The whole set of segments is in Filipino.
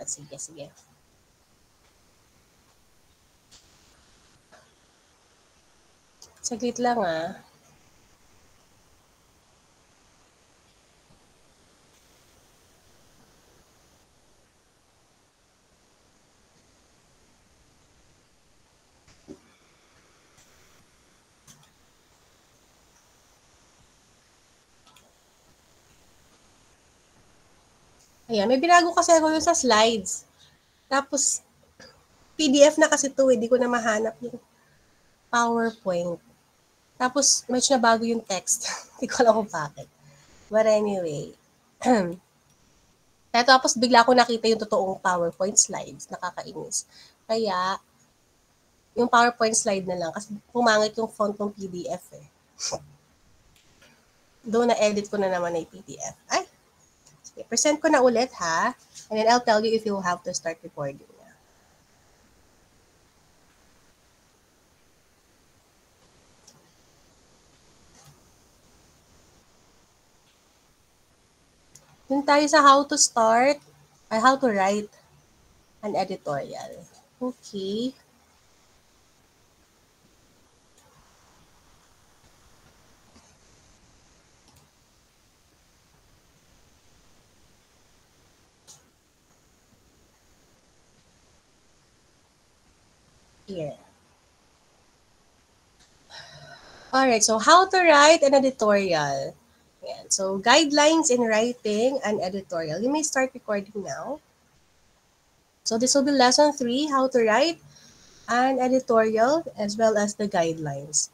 Sige, sige. Saglit lang ah. Ayan, may binago kasi ako yung sa slides. Tapos, PDF na kasi ito, hindi ko na mahanap yung PowerPoint. Tapos, medyo na bago yung text. Hindi ko alam kung bakit. But anyway. Tapos, bigla ko nakita yung totoong PowerPoint slides. Nakakainis. Kaya, yung PowerPoint slide na lang. Kasi pumangit yung font ng PDF eh. Doon na-edit ko na naman na yung PDF. Ay, sige, present ko na ulit ha. And then I'll tell you if you have to start recording. Dun tayo sa how to start, or how to write an editorial. Okay. Here. Alright, so how to write an editorial. Ayan. So, guidelines in writing an editorial. You may start recording now. So, this will be lesson 3, how to write an editorial as well as the guidelines.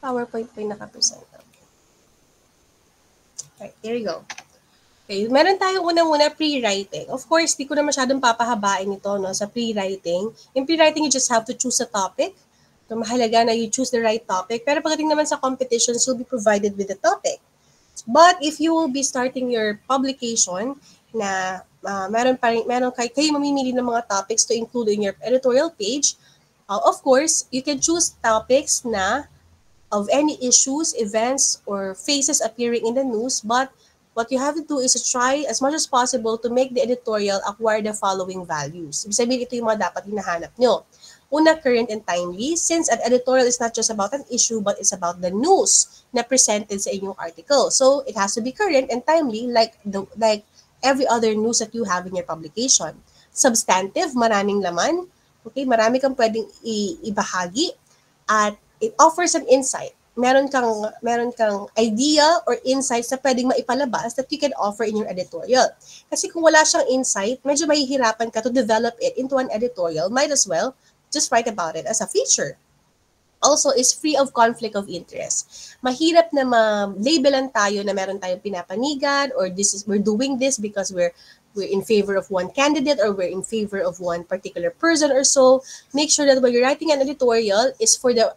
PowerPoint pa yung nakapresent. Alright, here we go. Okay, meron tayong unang-una pre-writing. Of course, di ko na masyadong papahabain ito no, sa pre-writing. In pre-writing, you just have to choose a topic. So, mahalaga na you choose the right topic. Pero pagdating naman sa competitions, you'll be provided with the topic. But if you will be starting your publication na meron kayo mamimili ng mga topics to include in your editorial page, of course, you can choose topics na of any issues, events, or phases appearing in the news, but what you have to do is to try as much as possible to make the editorial acquire the following values. Ibig sabihin, ito yung mga dapat hinahanap nyo. Una, current and timely, since an editorial is not just about an issue, but it's about the news na presented sa inyong article. So, it has to be current and timely like every other news that you have in your publication. Substantive, maraming laman. Okay, marami kang pwedeng ibahagi. At it offers an insight. Meron kang idea or insights na pwedeng maipalabas that you can offer in your editorial. Kasi kung wala siyang insight, medyo mahihirapan ka to develop it into an editorial. Might as well just write about it as a feature. Also is free of conflict of interest. Mahirap na ma-labelan tayo na meron tayong pinapanigan or we're doing this because we're in favor of one candidate or we're in favor of one particular person or so. Make sure that when you're writing an editorial is for the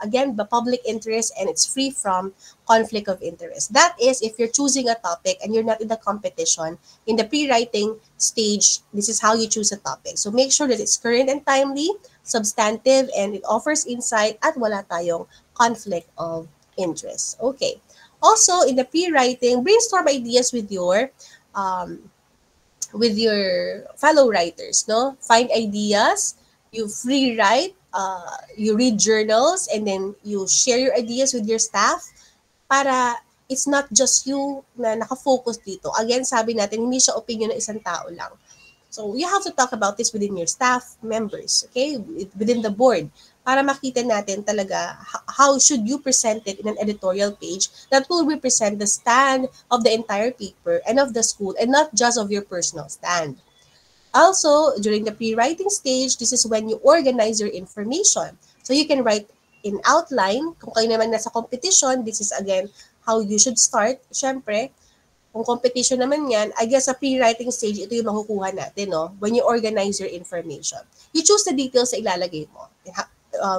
public interest and it's free from conflict of interest. That is if you're choosing a topic and you're not in the competition. In the pre-writing stage, this is how you choose a topic. So make sure that it's current and timely, substantive, and it offers insight at wala tayong conflict of interest. Okay. Also, in the pre-writing, brainstorm ideas with your fellow writers, no? Find ideas, you free write, you read journals, and then you share your ideas with your staff para it's not just you na nakafocus dito. Again, sabi natin, hindi siya opinion ng isang tao lang. So, you have to talk about this within your staff members, okay? Within the board para makita natin talaga how should you present it in an editorial page that will represent the stand of the entire paper and of the school and not just of your personal stand. Also, during the pre-writing stage, this is when you organize your information. So you can write in outline. Kung kayo naman nasa competition, this is again how you should start. Siyempre, kung competition naman yan, I guess sa pre-writing stage, ito yung makukuha natin, no? When you organize your information. You choose the details na ilalagay mo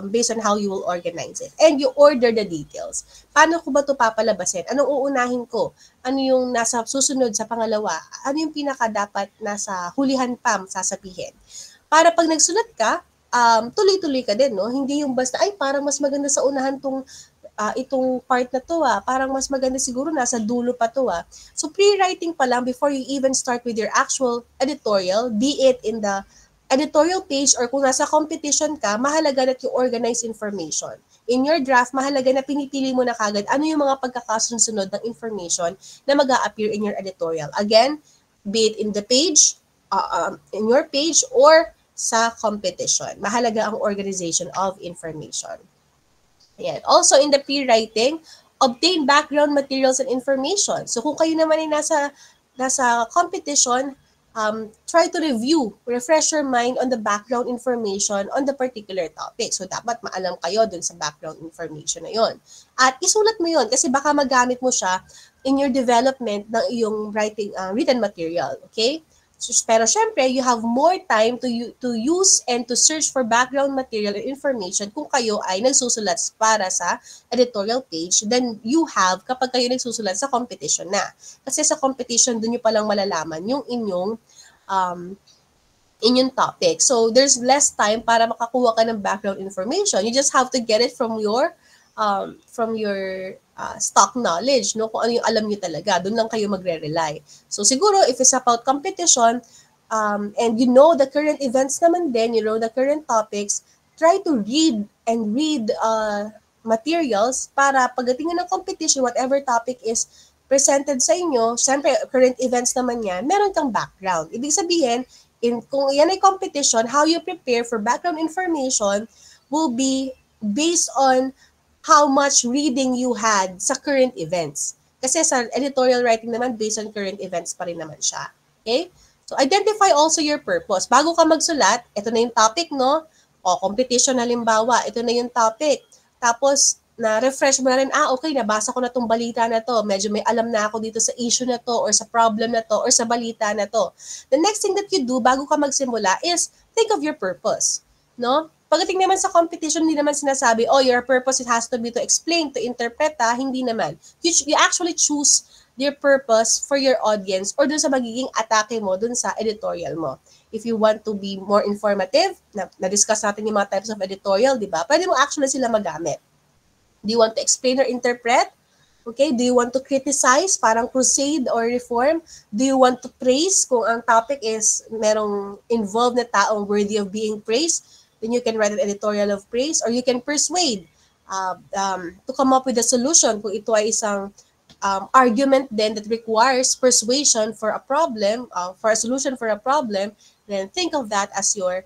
based on how you will organize it. And you order the details. Paano ko ba ito papalabasin? Anong uunahin ko? Ano yung nasa susunod sa pangalawa? Ano yung pinaka dapat nasa hulihan pa sasabihin? Para pag nagsulat ka, tuloy-tuloy ka din, no? Hindi yung basta, ay, parang mas maganda sa unahan itong part na to, parang mas maganda siguro nasa dulo pa to. So pre-writing pa lang before you even start with your actual editorial, be it in the editorial page or kung nasa competition ka, mahalaga that you organize information. In your draft, mahalaga na pinipili mo na kagad ano yung mga pagkakasunod ng information na mag-a-appear in your editorial. Again, be it in the page, in your page, or sa competition. Mahalaga ang organization of information. Ayan. Also, in the pre-writing, obtain background materials and information. So, kung kayo naman ay nasa competition, try to refresh your mind on the background information on the particular topic. So, dapat maalam kayo dun sa background information na yon. At isulat mo yon kasi baka magamit mo siya in your development ng iyong written material. Okay? Pero syempre, you have more time to use and to search for background material and information kung kayo ay nagsusulat para sa editorial page than you have kapag kayo nagsusulat sa competition na. Kasi sa competition, dun nyo palang malalaman yung inyong topic. So, there's less time para makakuha ka ng background information. You just have to get it from your stock knowledge, no? Kung ano yung alam nyo talaga, doon lang kayo magre-rely. So siguro, if it's about competition, and you know the current events naman din, you know the current topics, try to read materials para pagdating ng competition, whatever topic is presented sa inyo, syempre, current events naman yan, meron kang background. Ibig sabihin, kung yan ay competition, how you prepare for background information will be based on how much reading you had sa current events. Kasi sa editorial writing naman, based on current events pa rin naman siya. Okay? So, identify also your purpose. Bago ka magsulat, ito na yung topic, no? O, competition halimbawa, ito na yung topic. Tapos, na-refresh mo na rin, okay, nabasa ko na tong balita na to. Medyo may alam na ako dito sa issue na to, or sa problem na to, or sa balita na to. The next thing that you do bago ka magsimula is think of your purpose. No? Pagdating naman sa competition, hindi naman sinasabi, your purpose, it has to be to explain, to interpret, hindi naman. You actually choose your purpose for your audience or dun sa magiging atake mo dun sa editorial mo. If you want to be more informative, na-discuss natin yung mga types of editorial, di ba? Pwede mo actually sila magamit. Do you want to explain or interpret? Okay, do you want to criticize, parang crusade or reform? Do you want to praise kung ang topic is merong involved na taong worthy of being praised? Then you can write an editorial of praise, or you can persuade to come up with a solution kung ito ay isang argument then that requires persuasion for a problem, for a solution for a problem, then think of that as your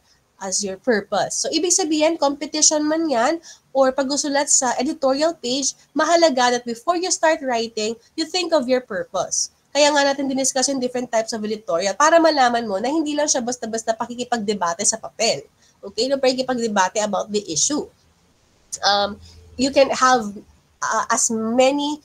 purpose. So, ibig sabihin, competition man yan, or pagsusulat sa editorial page, mahalaga that before you start writing, you think of your purpose. Kaya nga natin diniscuss yung different types of editorial para malaman mo na hindi lang siya basta-basta pakikipagdebate sa papel. Okay? No, pakikipagdebate about the issue. You can have as many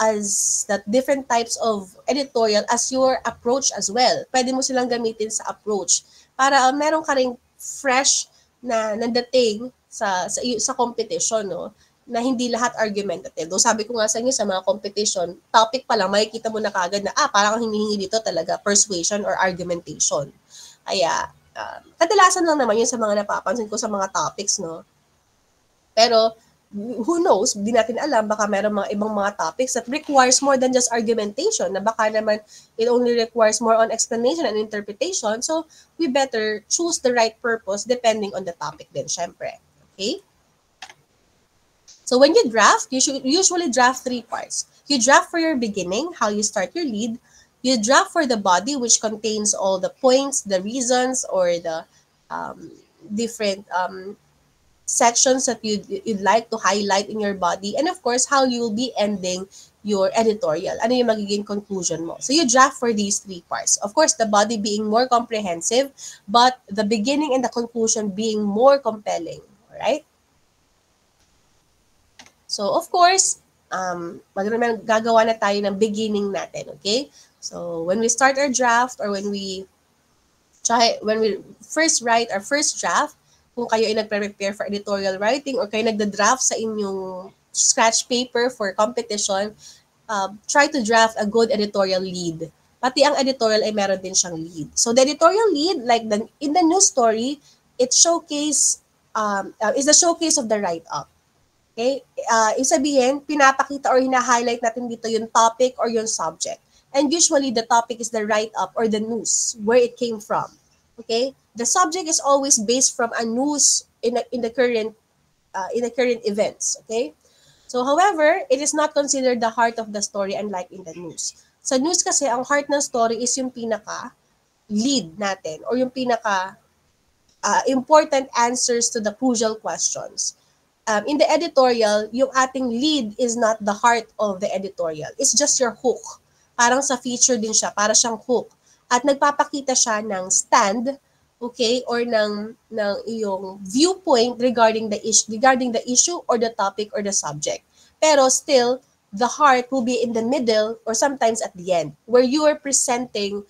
as that different types of editorial as your approach as well. Pwede mo silang gamitin sa approach para meron ka ring fresh na dating sa competition, no? Na hindi lahat argumentative. Though sabi ko nga sa inyo sa mga competition, topic pa lang, makikita mo na kagad na, parang hinihingi dito talaga persuasion or argumentation. Kaya, kadalasan lang naman yun sa mga napapansin ko sa mga topics, no? Pero, who knows, di natin alam, baka meron mga ibang mga topics that requires more than just argumentation, na baka naman it only requires more on explanation and interpretation, so we better choose the right purpose depending on the topic din, syempre. Okay? So when you draft, you should usually draft 3 parts. You draft for your beginning, how you start your lead. You draft for the body, which contains all the points, the reasons, or the different sections that you'd like to highlight in your body. And of course, how you'll be ending your editorial. Ano yung magiging conclusion mo. So you draft for these 3 parts. Of course, the body being more comprehensive, but the beginning and the conclusion being more compelling. Alright? So, of course, gagawa na tayo ng beginning natin, okay? So, when we start our draft or when we first write our first draft, kung kayo ay nagpe-prepare for editorial writing or kayo nagda-draft sa inyong scratch paper for competition, try to draft a good editorial lead. Pati ang editorial ay meron din siyang lead. So, the editorial lead, like in the news story, it showcases is the showcase of the write-up. Okay? Ibig sabihin, pinapakita or hina-highlight natin dito yung topic or yung subject. And usually, the topic is the write-up or the news, where it came from. Okay? The subject is always based from a news in the current events. Okay? So, however, it is not considered the heart of the story unlike in the news. Sa news kasi, ang heart ng story is yung pinaka-lead natin or yung important answers to the crucial questions. In the editorial, yung ating lead is not the heart of the editorial. It's just your hook. Parang sa feature din siya, para siyang hook. At nagpapakita siya ng stand, okay, or ng iyong viewpoint regarding the issue or the topic or the subject. Pero still, the heart will be in the middle or sometimes at the end, where you are presenting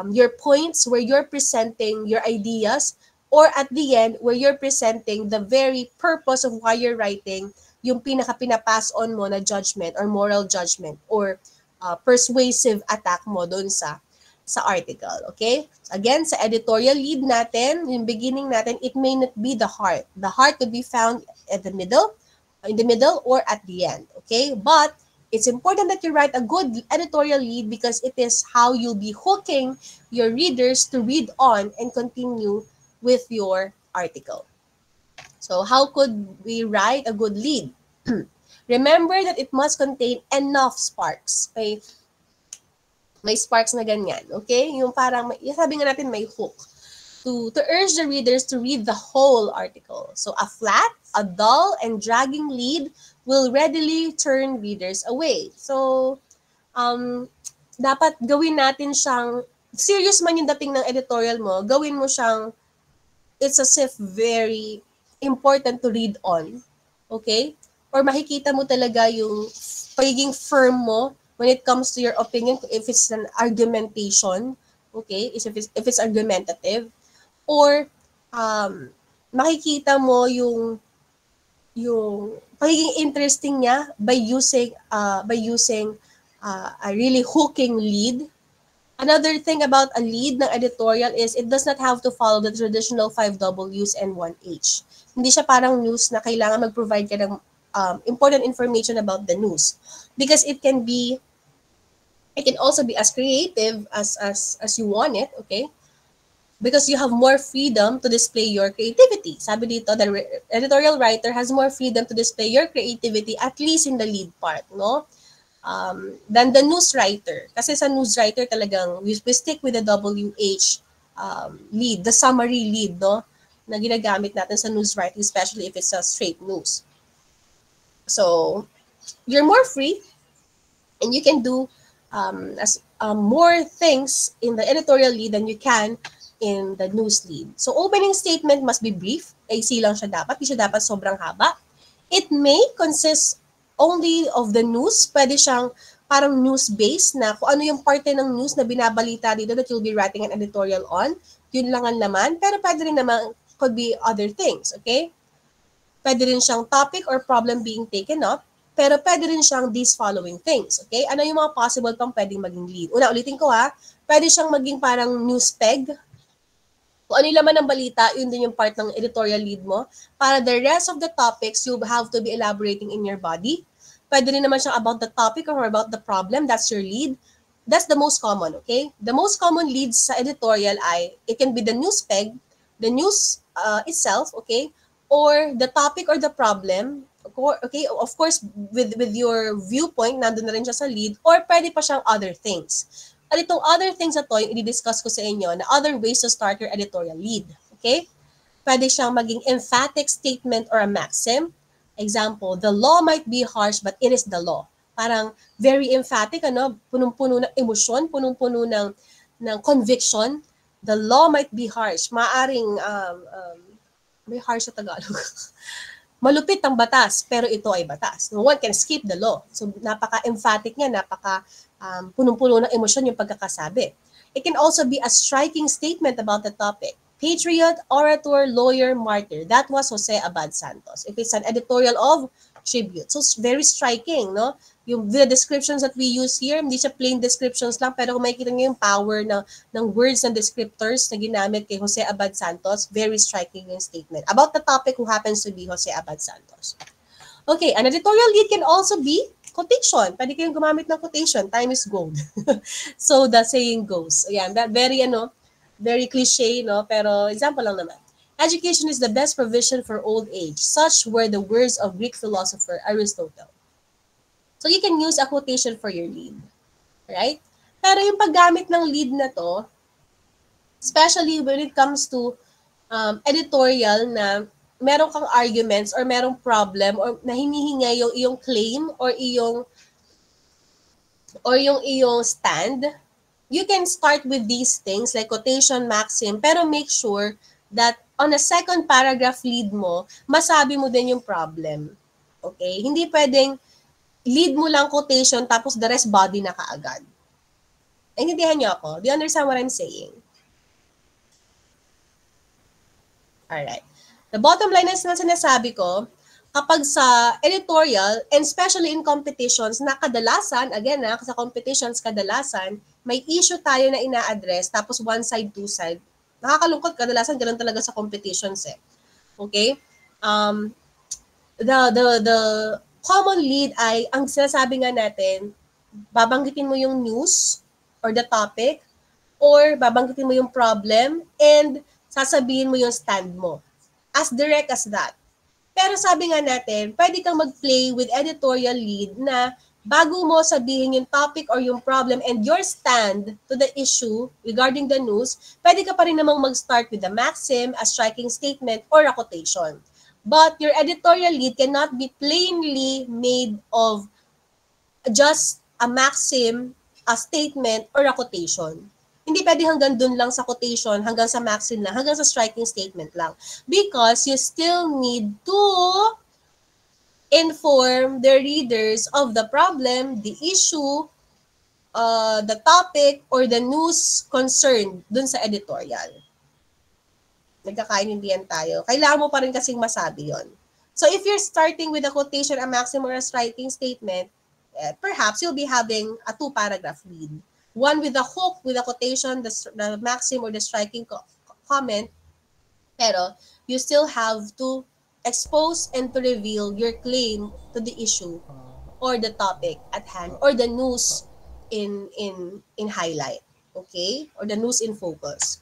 your points, where you're presenting your ideas, or at the end, where you're presenting the very purpose of why you're writing, yung pinaka-pinapass on mo na judgment or moral judgment or persuasive attack mo doon sa article, okay? Again, sa editorial lead natin, yung beginning natin, it may not be the heart. The heart could be found at in the middle or at the end, okay? But it's important that you write a good editorial lead because it is how you'll be hooking your readers to read on and continue with your article. So how could we write a good lead? Remember that it must contain enough sparks. Okay? May sparks na ganyan. Okay? Yung parang, sabi nga natin may hook. To urge the readers to read the whole article. So a flat, a dull, and dragging lead will readily turn readers away. So, dapat gawin natin siyang, serious man yung dating ng editorial mo, gawin mo siyang it's as if very important to read on. Okay? Or makikita mo talaga yung pagiging firm mo when it comes to your opinion, if it's an argumentation, okay? If it's argumentative. Or makikita mo yung pagiging interesting niya by using a really hooking lead. Another thing about a lead ng editorial is it does not have to follow the traditional 5 Ws and 1 H. Hindi siya parang news na kailangan mag-provide ka ng important information about the news. Because it can also be as creative as you want it, okay? Because you have more freedom to display your creativity. Sabi dito, the editorial writer has more freedom to display your creativity, at least in the lead part, no? Than the news writer. Kasi sa news writer talagang we stick with the WH lead, the summary lead, no? Na ginagamit natin sa news writing, especially if it's a straight news. So, you're more free and you can do more things in the editorial lead than you can in the news lead. So, opening statement must be brief. AC lang siya dapat. Hindi siya dapat sobrang haba. It may consist only of the news. Pwede siyang parang news-based na kung ano yung parte ng news na binabalita dito that you'll be writing an editorial on. Yun lang ang laman. Pero pwede rin naman, could be other things, okay? Pwede rin siyang topic or problem being taken up. Pero pwede rin siyang these following things, okay? Ano yung mga possible pang pwedeng maging lead? Una, ulitin ko ha. Pwede siyang maging parang news peg. Kung ano yung laman ng balita, yun din yung part ng editorial lead mo. Para the rest of the topics, you have to be elaborating in your body. Pwede rin naman siyang about the topic or about the problem. That's your lead. That's the most common, okay? The most common leads sa editorial ay, it can be the news peg, the news itself, okay? Or the topic or the problem, okay? Of course, with your viewpoint, nandun na rin siya sa lead. Or pwede pa siyang other things. At itong other things na to, yung i-discuss ko sa inyo na other ways to start your editorial lead. Okay? Pwede siyang maging emphatic statement or a maxim. Example, the law might be harsh but it is the law. Parang very emphatic, ano? Punong-puno ng emosyon, punong-puno ng conviction. The law might be harsh. Maaring, may harsh sa Tagalog. Malupit ang batas, pero ito ay batas. No one can skip the law. So, napaka-emphatic niya, punong-puno ng emosyon yung pagkakasabi. It can also be a striking statement about the topic. Patriot, orator, lawyer, martyr. That was Jose Abad Santos. If it's an editorial of tribute. So, very striking, no? Yung the descriptions that we use here, hindi siya plain descriptions lang, pero kung makikita niyo yung power ng words and descriptors na ginamit kay Jose Abad Santos, very striking yung statement. About the topic who happens to be Jose Abad Santos. Okay, an editorial lead can also be quotation. Pwede kayong gumamit ng quotation. Time is gold. So the saying goes. Ayan, that very cliche, no? Pero example lang naman. Education is the best provision for old age. Such were the words of Greek philosopher Aristotle. So you can use a quotation for your lead. Right? Pero yung paggamit ng lead na to, especially when it comes to editorial na meron kang arguments or merong problem or na hinihinga yung iyong claim or yung iyong stand, you can start with these things like quotation, maxim, pero make sure that on a second paragraph lead mo, masabi mo din yung problem. Okay? Hindi pwedeng lead mo lang quotation tapos the rest body na kaagad. Naintindihan niyo ako? Do you understand what I'm saying? Alright. The bottom line is na sinasabi ko, kapag sa editorial, and especially in competitions, na kadalasan, again sa competitions, kadalasan, may issue tayo na ina-address, tapos one side, two side. Nakakalungkot, kadalasan ganun talaga sa competitions eh. Okay? The common lead ay, ang sinasabi nga natin, babanggitin mo yung news or the topic, or babanggitin mo yung problem, and sasabihin mo yung stand mo. As direct as that. Pero sabi nga natin, pwede kang mag-play with editorial lead na bago mo sabihin yung topic or yung problem and your stand to the issue regarding the news, pwede ka pa rin namang mag-start with a maxim, a striking statement, or a quotation. But your editorial lead cannot be plainly made of just a maxim, a statement, or a quotation. Hindi pwede hanggang dun lang sa quotation, hanggang sa maxim lang, hanggang sa striking statement lang. Because you still need to inform the readers of the problem, the issue, the topic, or the news concerned dun sa editorial. Nagkakaintindihan tayo. Kailangan mo pa rin kasing masabi yon. So if you're starting with a quotation, a maxim, or a striking statement, perhaps you'll be having a 2-paragraph lead. One with a hook, with a quotation, the maxim, or the striking comment, pero you still have to expose and to reveal your claim to the issue or the topic at hand or the news in highlight, okay? Or the news in focus.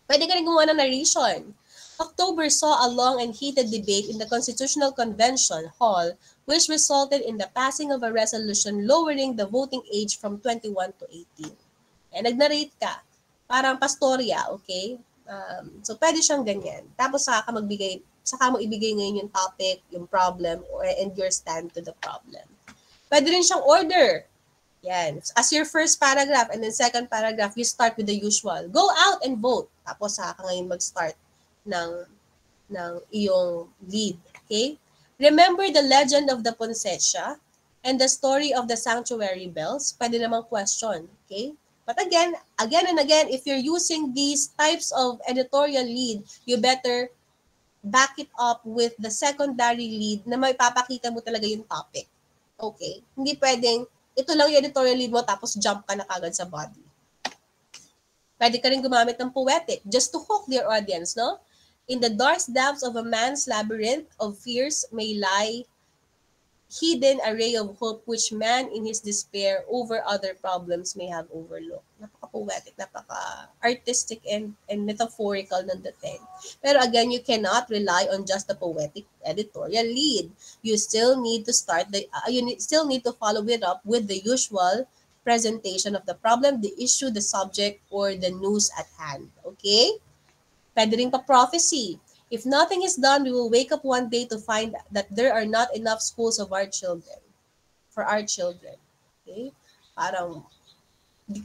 Pwede ka rin gumawa ng narration. October saw a long and heated debate in the Constitutional Convention Hall which resulted in the passing of a resolution lowering the voting age from 21 to 18. And nag-narrate ka. Parang pastorya, okay? So, pwede siyang ganyan. Tapos, saka mo ibigay ngayon yung topic, yung problem, and your stand to the problem. Pwede rin siyang order. Yan. As your first paragraph and then second paragraph, you start with the usual. Go out and vote. Tapos, saka ngayon mag-start ng iyong lead. Okay? Remember the legend of the poinsettia and the story of the sanctuary bells? Pwede namang question. Okay? But again and again, if you're using these types of editorial lead, you better back it up with the secondary lead na may papakita mo talaga yung topic. Okay? Hindi pwedeng, ito lang yung editorial lead mo tapos jump ka na kagad sa body. Pwede ka rin gumamit ng poetic just to hook their audience, no? In the dark depths of a man's labyrinth of fears may lie hidden a ray of hope which man in his despair over other problems may have overlooked. Napaka-poetic, napaka-artistic and metaphorical ng dating. Pero again, you cannot rely on just the poetic editorial lead. You still need to still need to follow it up with the usual presentation of the problem, the issue, the subject, or the news at hand. Okay? Pwede rin pa prophecy. If nothing is done, we will wake up one day to find that there are not enough schools for our children. Okay? Parang,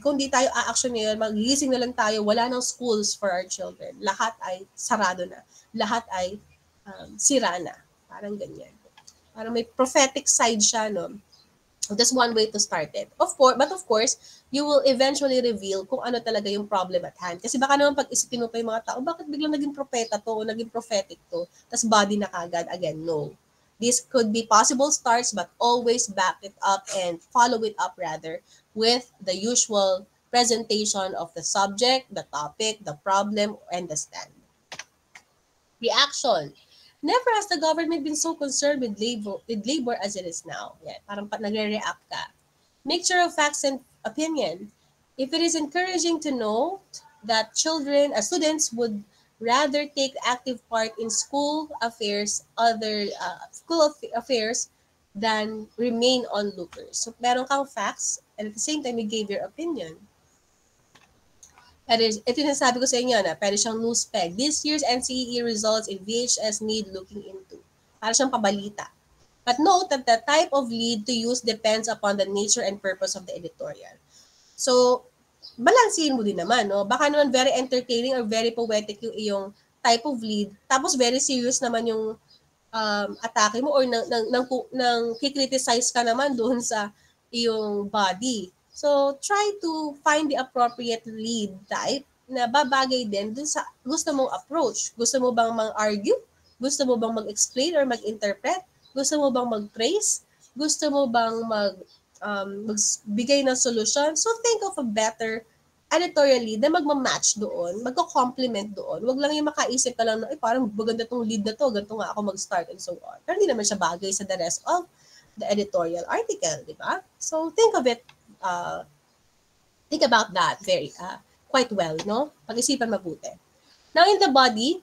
kung di tayo a-action ngayon, mag-gising na lang tayo, wala nang schools for our children. Lahat ay sarado na. Lahat ay sira na. Parang ganyan. Parang may prophetic side siya, no? That's one way to start it. But of course, you will eventually reveal kung ano talaga yung problem at hand. Kasi baka naman pag-isipin mo pa yung mga tao, bakit biglang naging propeta to o naging prophetic to, tas body na kagad? Again, no. These could be possible starts, but always back it up and follow it up rather with the usual presentation of the subject, the topic, the problem, and the stand. Reaction. Never has the government been so concerned with labor as it is now. Yeah, parang nagre-react ka. Mixture of facts and opinion. If it is encouraging to know that students would rather take active part in school affairs than remain onlookers. So, meron kang facts and at the same time, you gave your opinion. Ito yung sabi ko sa inyo na pwede siyang news peg. This year's NCEE results in VHS need looking into. Para siyang pabalita. But note that the type of lead to use depends upon the nature and purpose of the editorial. So, balansin mo din naman, no? Baka naman very entertaining or very poetic yung iyong type of lead, tapos very serious naman yung atake mo or nang kikriticize ka naman doon sa iyong body. So, try to find the appropriate lead type na babagay din dun sa gusto mong approach. Gusto mo bang mag-argue? Gusto mo bang mag-explain or mag-interpret? Gusto mo bang mag-praise? Gusto mo bang magbigay ng solusyon? So, think of a better editorial lead na magmamatch doon, magko-complement doon. Wag lang yung makaisip ka lang na, parang maganda tong lead na to, ganito nga ako mag-start and so on. Pero hindi naman siya bagay sa the rest of the editorial article, di ba? So, think about that quite well, no? Pag-isipan mabuti. Now, in the body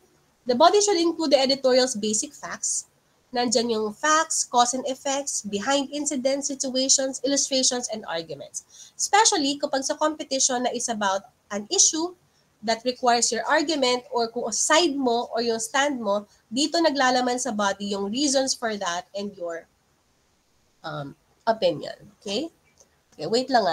should include the editorial's basic facts. Nandyan yung facts, cause and effects, behind incidents, situations, illustrations, and arguments. Especially kapag sa competition na is about an issue that requires your argument or kung side mo or yung stand mo, dito naglalaman sa body yung reasons for that and your opinion. Okay? Okay, wait lang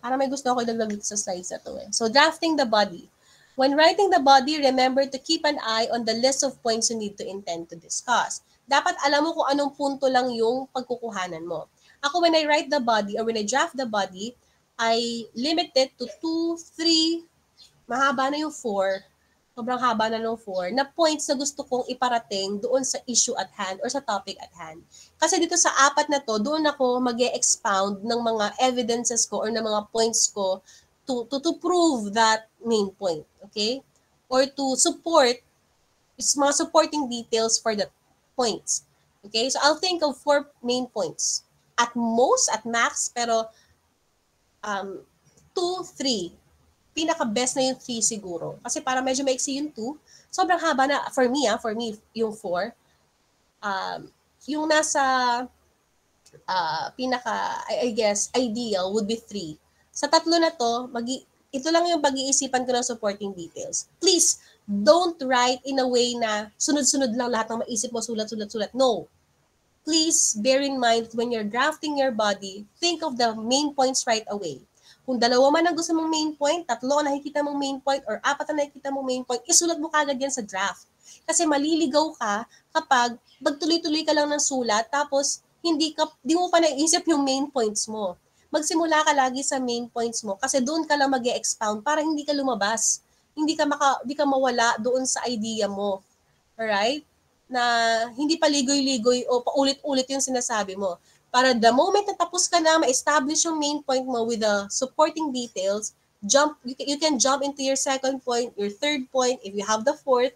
Para may gusto ako idagdag dito sa slides na to So, drafting the body. When writing the body, remember to keep an eye on the list of points you need to intend to discuss. Dapat alam mo kung anong punto lang yung pagkukuhanan mo. Ako, when I write the body or when I draft the body, I limit it to 2, 3, mahaba na yung 4, sobrang haba na ng 4, na points na gusto kong iparating doon sa issue at hand or sa topic at hand. Kasi dito sa 4 na to, doon ako mag-e-expound ng mga evidences ko or ng mga points ko to prove that main point, okay? Or to support mga supporting details for the points. Okay? So I'll think of 4 main points. At most, at max, pero 2, 3. Pinaka-best na yung 3 siguro. Kasi para medyo maiksi yung 2, sobrang haba na, for me, yung 4. Yung nasa I guess, ideal would be 3. Sa 3 na to, ito lang yung pag-iisipan ko ng supporting details. Please, don't write in a way na sunod-sunod lang lahat ng maisip mo, sulat. No. Please bear in mind when you're drafting your body, think of the main points right away. Kung 2 man ang gusto mong main point, 3 ang nakikita mong main point, or 4 ang nakikita mong main point, isulat mo kagad yan sa draft. Kasi maliligaw ka kapag magtuloy-tuloy ka lang ng sulat, tapos di mo pa naisip yung main points mo. Magsimula ka lagi sa main points mo kasi doon ka lang mag-e-expound para hindi ka lumabas. Hindi ka mawala doon sa idea mo. Alright? Na hindi pa ligoy-ligoy o paulit-ulit yung sinasabi mo. Para the moment na tapos ka na, ma-establish yung main point mo with the supporting details, you can jump into your second point, your third point, if you have the fourth,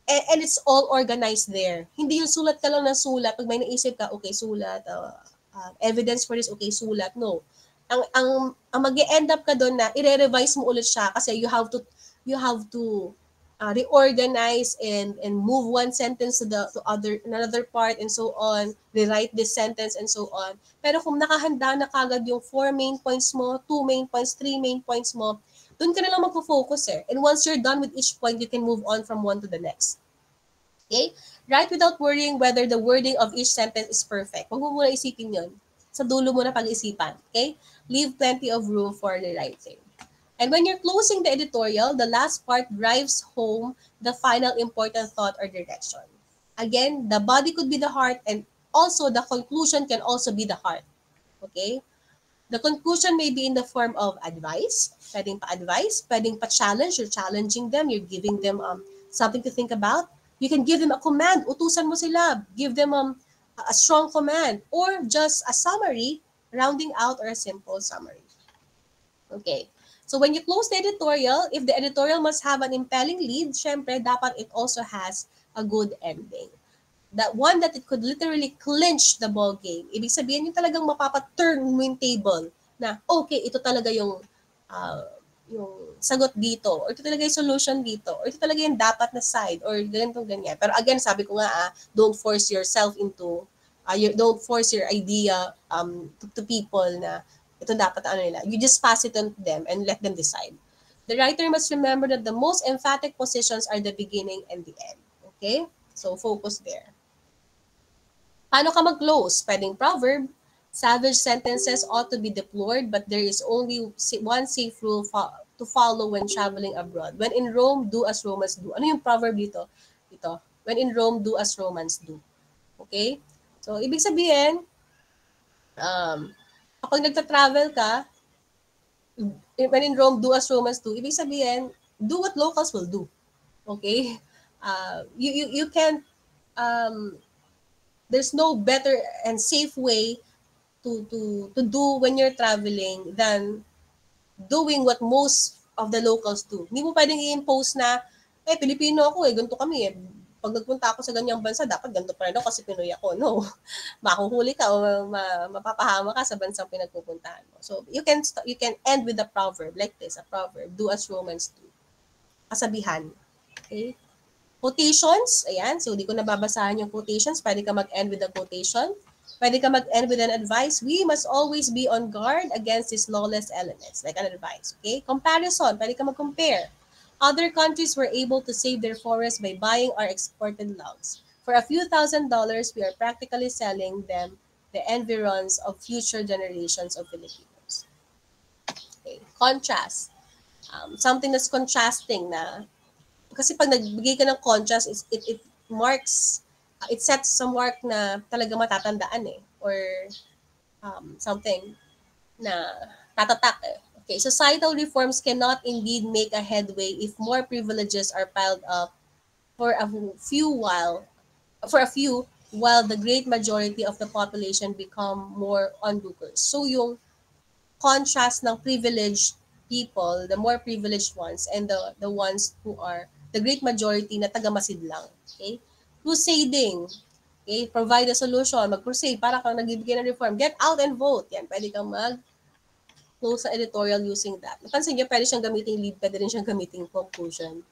and it's all organized there. Hindi yung sulat ka lang ng sulat. Pag may naisip ka, okay, sulat, evidence for this, okay, sulat. No. Ang mag-e-end up ka doon na i-revise mo ulit siya kasi you have to reorganize and move one sentence to another part and so on, rewrite this sentence and so on. Pero kung nakahanda na kagad yung 4 main points mo, 2 main points, 3 main points mo, doon ka na lang magpo-focus And once you're done with each point, you can move on from one to the next. Okay? Write without worrying whether the wording of each sentence is perfect. Huwag mo muna isipin yun. Sa dulo mo na pag-isipan. Okay? Leave plenty of room for the writing. And when you're closing the editorial, the last part drives home the final important thought or direction. Again, the body could be the heart and also the conclusion can also be the heart. Okay? The conclusion may be in the form of advice. Pwedeng pa-advice, pwedeng pa-challenge. You're challenging them, you're giving them something to think about. You can give them a command, utusan mo sila. Give them a strong command, or just a summary, rounding out, or a simple summary. Okay. So when you close the editorial, if the editorial must have an impelling lead, syempre, dapat it also has a good ending. That one that it could literally clinch the ball game. Ibig sabihin, yung talagang mapapaturn mo yung table na, okay, ito talaga uh, yung sagot dito, or ito talaga yung solution dito, or ito talaga yung dapat na side, or ganito, ganyan. Pero again, sabi ko nga, don't force yourself into, don't force your idea to people na ito dapat ano nila. You just pass it on to them and let them decide. The writer must remember that the most emphatic positions are the beginning and the end. Okay? So, focus there. Paano ka mag-close? Pwedeng proverb. Savage sentences ought to be deplored, but there is only one safe rule to follow when traveling abroad. When in Rome, do as Romans do. Ano yung proverb dito? Ito. When in Rome, do as Romans do. Okay? So, ibig sabihin, kapag nagta-travel ka, when in Rome, do as Romans do. Ibig sabihin, do what locals will do. Okay? You can't, um, there's no better and safe way to do when you're traveling than doing what most of the locals do. Hindi mo pwedeng i-impose na, Pilipino ako ganito kami Pag nagpunta ako sa ganyang bansa, dapat ganito pa rin ako kasi Pinoy ako. No. Makuhuli ka o mapapahama ka sa bansang pinagpupuntahan mo. So, you can end with a proverb like this, a proverb, do as Romans do. Kasabihan. Okay? Quotations, ayan. So, di ko nababasahan yung quotations. Pwede ka mag-end with a quotation. Pwede ka mag-end with an advice. We must always be on guard against these lawless elements, like an advice. Okay? Comparison, pwede ka mag-compare. Other countries were able to save their forests by buying our exported logs. For a few $1,000s, we are practically selling them the environs of future generations of Filipinos. Okay. Contrast. Something that's contrasting na kasi pag nagbigay ka ng contrast, it marks, it sets some mark na talaga matatandaan or something na tatatak Okay, societal reforms cannot indeed make a headway if more privileges are piled up for a few while the great majority of the population become more onlookers. So yung contrast ng privileged people, the more privileged ones, and the ones who are the great majority na taga-masid lang. Okay? Crusading. Okay? Provide a solution. Mag-crusade. Para kang nagbibigay ng reform. Get out and vote. Yan. Pwede kang close sa editorial using that. Napansin niyo, pwede siyang gamitin lead, pwede rin siyang gamitin conclusion.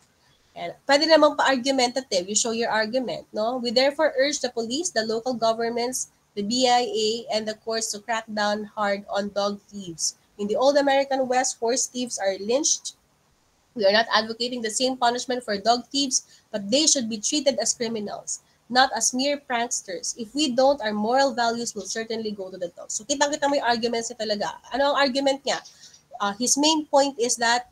And pwede namang pa-argumentative. You show your argument. No? We therefore urge the police, the local governments, the BIA, and the courts to crack down hard on dog thieves. In the old American West, horse thieves are lynched. We are not advocating the same punishment for dog thieves, but they should be treated as criminals, not as mere pranksters. If we don't, our moral values will certainly go to the dogs. So kitang-kita mo yung arguments niya talaga. Ano ang argument niya? His main point is that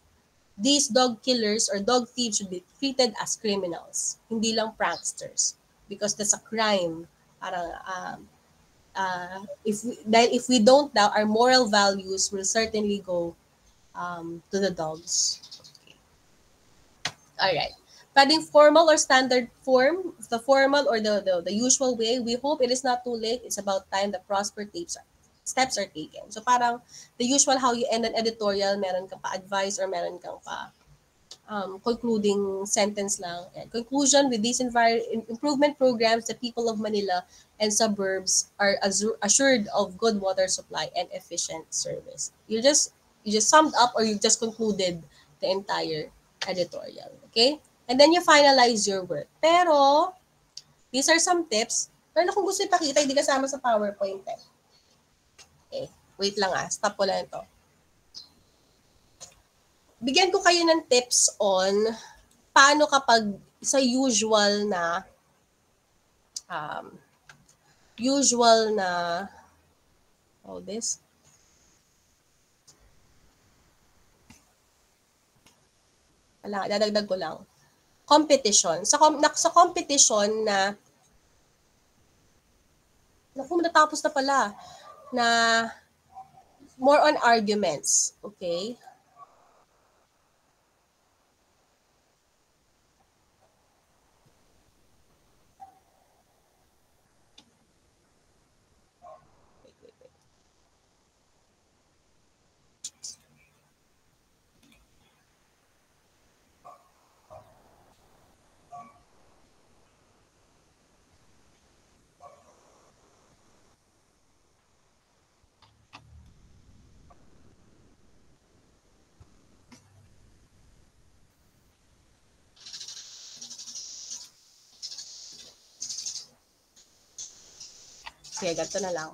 these dog killers or dog thieves should be treated as criminals, hindi lang pranksters, because that's a crime. Parang if we don't now, our moral values will certainly go to the dogs. Okay. All right. Pwedeng formal or standard form, the formal or the usual way. We hope it is not too late. It's about time the prosper steps are taken. So parang the usual how you end an editorial, meron kang pa advice or meron kang pa concluding sentence lang. And conclusion, with these improvement programs, the people of Manila and suburbs are assured of good water supply and efficient service. You just summed up or you just concluded the entire editorial. Okay? And then you finalize your work. Pero, these are some tips. Pero kung gusto ipakita, hindi kasama sa PowerPoint. Okay. Wait lang stop ko lang ito. Bigyan ko kayo ng tips on paano kapag sa usual na this dadagdag ko lang competition sa competition na natapos na pala na more on arguments, okay? Sige, ganito na lang.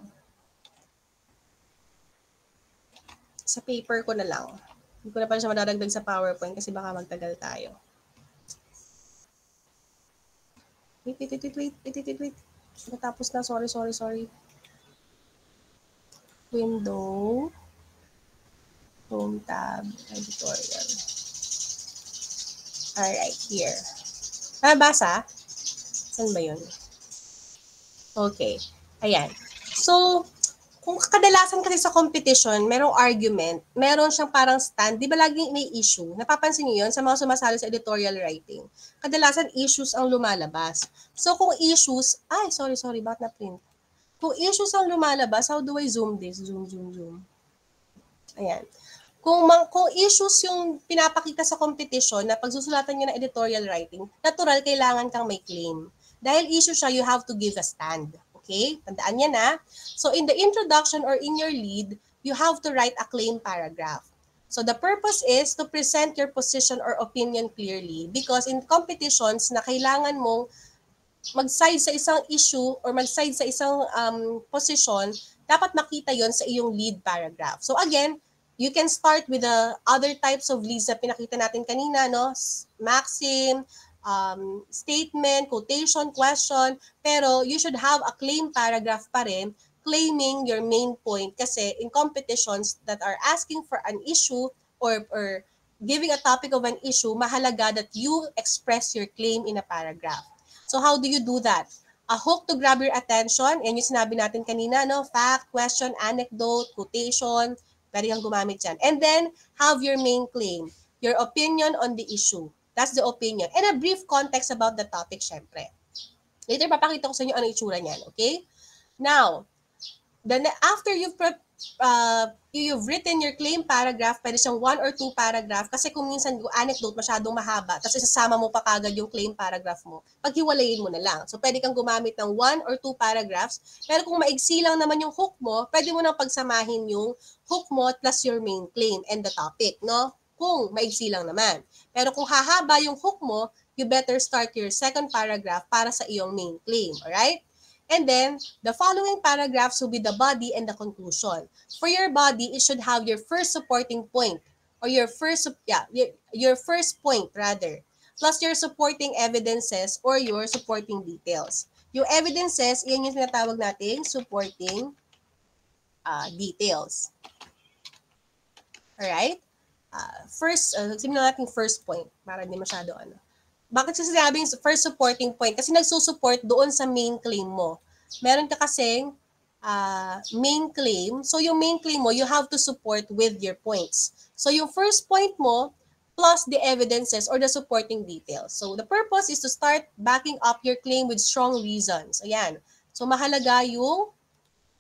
Sa paper ko na lang. Hindi ko na pa siya madadagdag sa PowerPoint kasi baka magtagal tayo. Wait. Natapos na. Sorry. Window. Home tab. Editorial. Alright, here. Nabasa? Saan ba yun? Okay. Ayan. So, kung kadalasan kasi sa competition, merong argument, meron siyang parang stand, di ba laging may issue? Napapansin niyo yun sa mga sumasali sa editorial writing? Kadalasan issues ang lumalabas. So kung issues, sorry, bakit na-print? Kung issues ang lumalabas, how do I zoom this? Zoom. Ayan. Kung issues yung pinapakita sa competition na pagsusulatan niyo ng editorial writing, natural kailangan kang may claim. Dahil issue siya, you have to give a stand. Okay? Tandaan niya na. So in the introduction or in your lead, you have to write a claim paragraph. So the purpose is to present your position or opinion clearly because in competitions na kailangan mong mag-side sa isang issue or mag-side sa isang position, dapat makita yon sa iyong lead paragraph. So again, you can start with the other types of leads na pinakita natin kanina, no? Maxim, statement, quotation, question, pero you should have a claim paragraph pa rin claiming your main point kasi in competitions that are asking for an issue or giving a topic of an issue, mahalaga that you express your claim in a paragraph. So how do you do that? A hook to grab your attention, yan yung sinabi natin kanina, no? Fact, question, anecdote, quotation, pwede kang gumamit dyan. And then, have your main claim, your opinion on the issue. That's the opinion. And a brief context about the topic, syempre. Later, papakita ko sa inyo ano itsura niyan, okay? Now, after you've written your claim paragraph, pwede siyang 1 or 2 paragraph kasi kung minsan yung anecdote masyadong mahaba, tapos isasama mo pa kagad yung claim paragraph mo, paghiwalayin mo na lang. So pwede kang gumamit ng 1 or 2 paragraphs, pero kung maigsi lang naman yung hook mo, pwede mo nang pagsamahin yung hook mo plus your main claim and the topic, no? Kung maigsi lang naman. Pero kung hahaba yung hook mo, you better start your second paragraph para sa iyong main claim, alright? And then, the following paragraphs will be the body and the conclusion. For your body, it should have your first supporting point or your first point rather, plus your supporting evidences or your supporting details. Yung evidences, yan yung tinatawag natin supporting details. Alright? Simulan natin first point para hindi masyado ano. Bakit sinasabing first supporting point? Kasi nagsusupport doon sa main claim mo. Meron ka kasing main claim. So yung main claim mo, you have to support with your points. So yung first point mo, plus the evidences or the supporting details. So the purpose is to start backing up your claim with strong reasons. Ayan. So mahalaga yung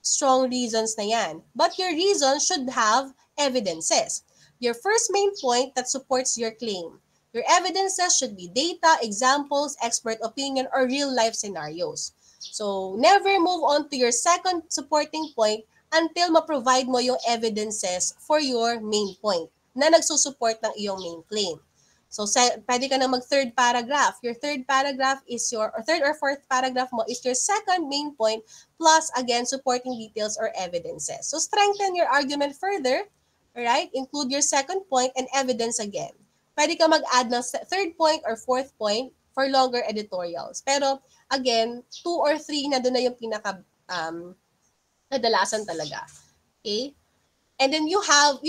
strong reasons na yan. But your reasons should have evidences. Your first main point that supports your claim. Your evidences should be data, examples, expert opinion, or real-life scenarios. So, never move on to your second supporting point until ma-provide mo yung evidences for your main point na nagsusupport ng iyong main claim. So, pwede ka na mag-third paragraph. Your third paragraph is or third or fourth paragraph mo is your second main point plus, again, supporting details or evidences. So, strengthen your argument further, right? Include your second point and evidence again. Pwede ka mag-add ng third point or fourth point for longer editorials. Pero, again, 2 or 3 na doon na yung pinaka kadalasan talaga. Okay? And then you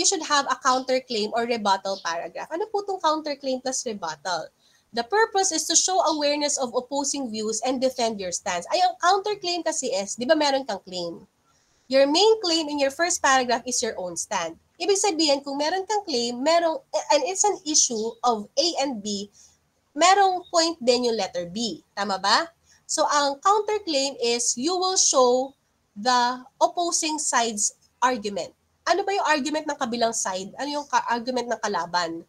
should have a counterclaim or rebuttal paragraph. Ano po itong counterclaim plus rebuttal? The purpose is to show awareness of opposing views and defend your stance. Ay, ang counterclaim kasi is, di ba meron kang claim? Your main claim in your first paragraph is your own stand. Ibig sabihin, kung meron kang claim, and it's an issue of A and B, merong point din yung letter B. Tama ba? So, ang counterclaim is you will show the opposing side's argument. Ano ba yung argument ng kabilang side? Ano yung argument ng kalaban?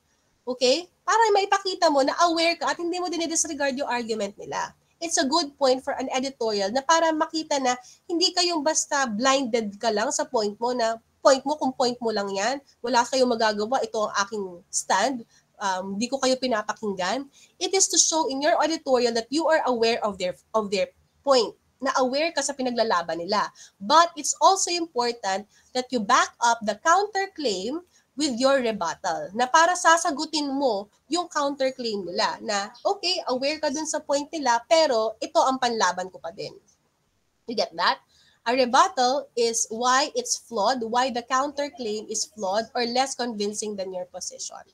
Okay? Para maipakita mo na aware ka at hindi mo dinidisregard yung argument nila. It's a good point for an editorial na para makita na hindi kayong basta blinded ka lang sa point mo na point mo kung point mo lang yan. Wala kayong magagawa. Ito ang aking stand. Di ko kayo pinapakinggan. It is to show in your editorial that you are aware of their point. na aware ka sa pinaglalaban nila. But it's also important that you back up the counterclaim with your rebuttal na para sasagutin mo yung counterclaim nila na okay, aware ka dun sa point nila pero ito ang panlaban ko pa din. You get that? A rebuttal is why it's flawed, why the counterclaim is flawed or less convincing than your position.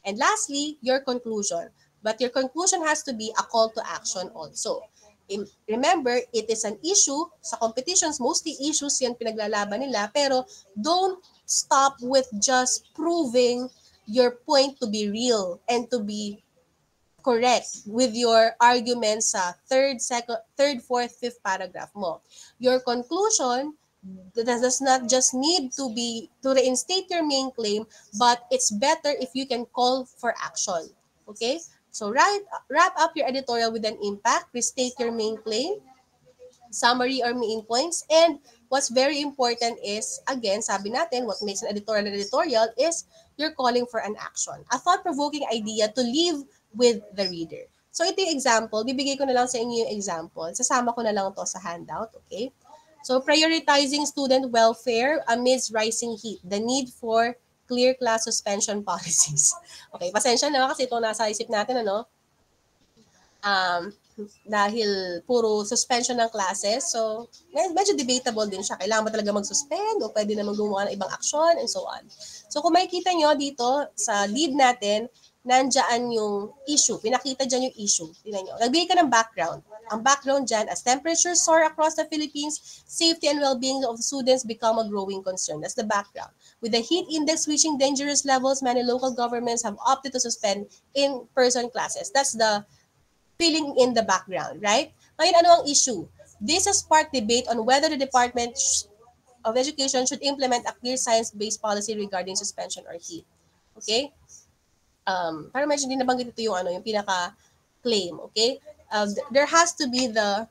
And lastly, your conclusion. But your conclusion has to be a call to action also. Remember, it is an issue. Sa competitions, mostly issues yan pinaglalaban nila. Pero don't stop with just proving your point to be real and to be correct with your arguments sa third, fourth, fifth paragraph mo. Your conclusion does not just need to be to reinstate your main claim, but it's better if you can call for action. Okay? So wrap up your editorial with an impact, restate your main claim, summary or main points, and what's very important is, again, sabi natin, what makes an editorial is you're calling for an action. A thought-provoking idea to leave with the reader. So ito yung example, bibigay ko na lang sa inyo yung example. Sasama ko na lang to sa handout, okay? So prioritizing student welfare amidst rising heat, the need for clear class suspension policies. Okay, pasensya na kasi ito nasa isip natin, ano? Dahil puro suspension ng classes. So, medyo debatable din siya. Kailangan ba talaga mag-suspend o pwede naman gumawa ng ibang action and so on. So, kung makikita nyo dito sa lead natin, nandyan yung issue. Pinakita dyan yung issue. Tingnan nyo. Nagbigay ka ng background. Ang background dyan, as temperatures soar across the Philippines, safety and well-being of students become a growing concern. That's the background. With the heat index reaching dangerous levels, many local governments have opted to suspend in-person classes. That's the filling in the background, right? Ngayon, ano ang issue? This has sparked debate on whether the Department of Education should implement a clear science-based policy regarding suspension or heat. Okay? Para medyo din nabanggit ito yung yung pinaka-claim, okay? There has to be the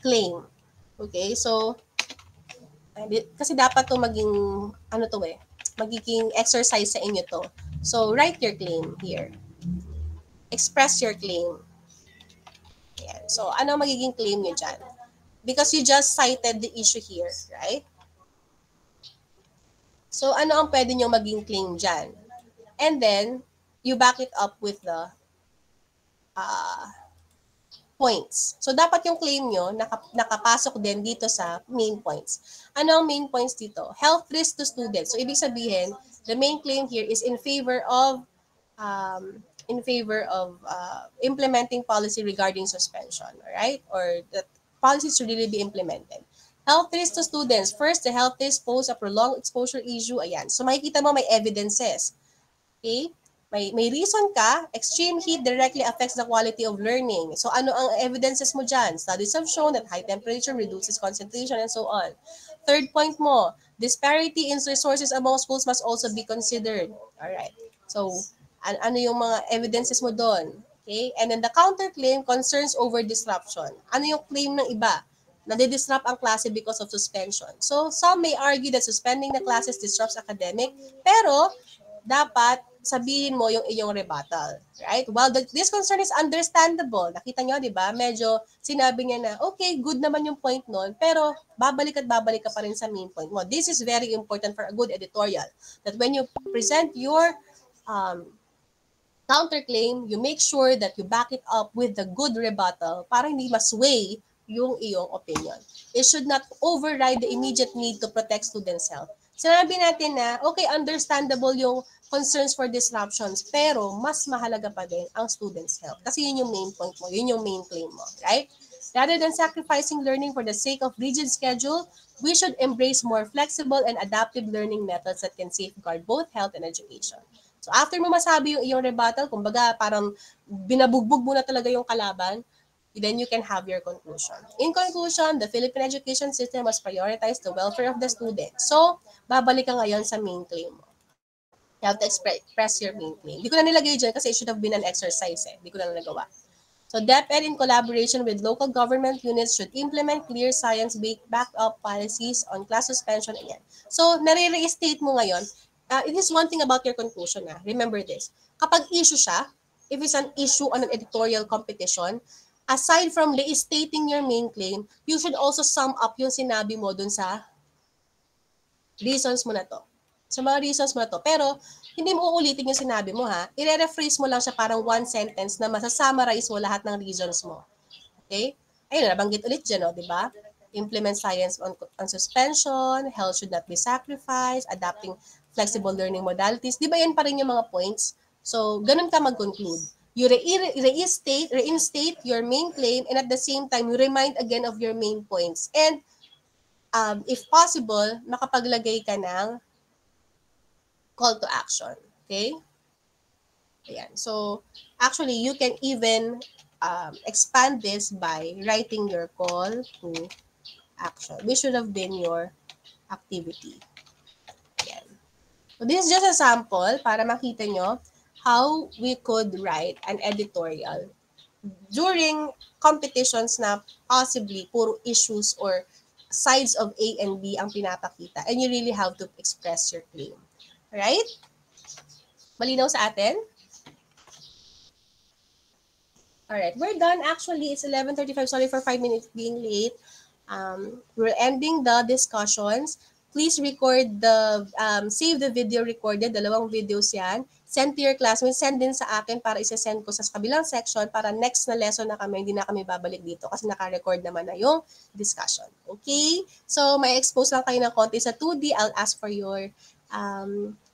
claim. Okay? So, kasi dapat to maging, magiging exercise sa inyo to. So, write your claim here. Express your claim. Ayan. So, ano magiging claim nyo dyan? Because you just cited the issue here, right? So, ano ang pwede nyo maging claim dyan? And then, you back it up with the points. So, dapat yung claim nyo nakapasok din dito sa main points. Ano ang main points dito? Health risk to students. So, ibig sabihin, the main claim here is in favor of implementing policy regarding suspension, all right? Or that policies should really be implemented. Health risk to students. First, the health risk pose a prolonged exposure issue. Ayan. So makikita mo may evidences. Okay? May reason ka, extreme heat directly affects the quality of learning. So ano ang evidences mo dyan? Studies have shown that high temperature reduces concentration and so on. Third point mo, disparity in resources among schools must also be considered. All right. So, ano yung mga evidences mo doon. Okay? And then the counterclaim concerns over disruption. Ano yung claim ng iba? Nade-disrupt ang klase because of suspension. So, some may argue that suspending the classes disrupts academic, pero dapat sabihin mo yung iyong rebuttal. Right? While this concern is understandable, nakita nyo, di ba? Medyo sinabi niya na, okay, good naman yung point nun, pero babalik ka pa rin sa main point mo. This is very important for a good editorial. That when you present your counterclaim, you make sure that you back it up with the good rebuttal para hindi masway yung iyong opinion. It should not override the immediate need to protect students' health. Sinabi natin na, okay, understandable yung concerns for disruptions, pero mas mahalaga pa din ang students' health. Kasi yun yung main point mo, yun yung main claim mo, right? Rather than sacrificing learning for the sake of rigid schedule, we should embrace more flexible and adaptive learning methods that can safeguard both health and education. So after mo masabi yung iyong rebuttal, kumbaga parang binabugbog mo na talaga yung kalaban, then you can have your conclusion. In conclusion, the Philippine education system must prioritize the welfare of the student. So, babalik ka ngayon sa main claim mo. You have to express your main claim. Hindi ko na nilagay dyan kasi it should have been an exercise eh. Hindi ko na nagawa. So, DepEd in collaboration with local government units should implement clear science-based backup policies on class suspension. Ayan. So, nare-restate mo ngayon. It is one thing about your conclusion. Remember this. Kapag issue siya, if it's an issue on an editorial competition, aside from restating your main claim, you should also sum up yung sinabi mo dun sa reasons mo na to. Sa mga reasons mo na to. Pero, hindi mo uulitin yung sinabi mo ha. I-rephrase mo lang siya parang one sentence na masasummarize mo lahat ng reasons mo. Okay? Ayun, nabanggit ulit dyan, no, di ba? Implement science on suspension, health should not be sacrificed, adapting flexible learning modalities. Di ba yan pa rin yung mga points? So, ganun ka mag-conclude. You reinstate your main claim, and at the same time, you remind again of your main points. And if possible, makapaglagay ka ng call to action. Okay? Ayan. So, actually, you can even expand this by writing your call to action, which should have been your activity. Ayan. So, this is just a sample para makita nyo how we could write an editorial during competitions na possibly puro issues or sides of A and B ang pinapakita, and you really have to express your claim. Right? Malinaw sa atin? Alright, we're done. Actually, it's 11:35. Sorry for 5 minutes being late. We're ending the discussions. Please record save the video recorded. 2 videos yan. Send to your classmates. Send din sa akin para isa-send ko sa kabilang section para next na lesson na kami, hindi na kami babalik dito kasi naka-record naman na yung discussion. Okay? So, may expose lang kayo ng konti sa 2D. I'll ask for your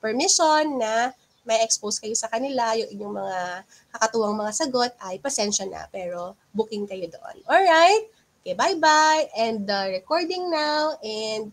permission na may expose kayo sa kanila, yung inyong mga kakatuwang mga sagot ay pasensya na, pero booking kayo doon. Alright? Okay, bye-bye. And the recording now, and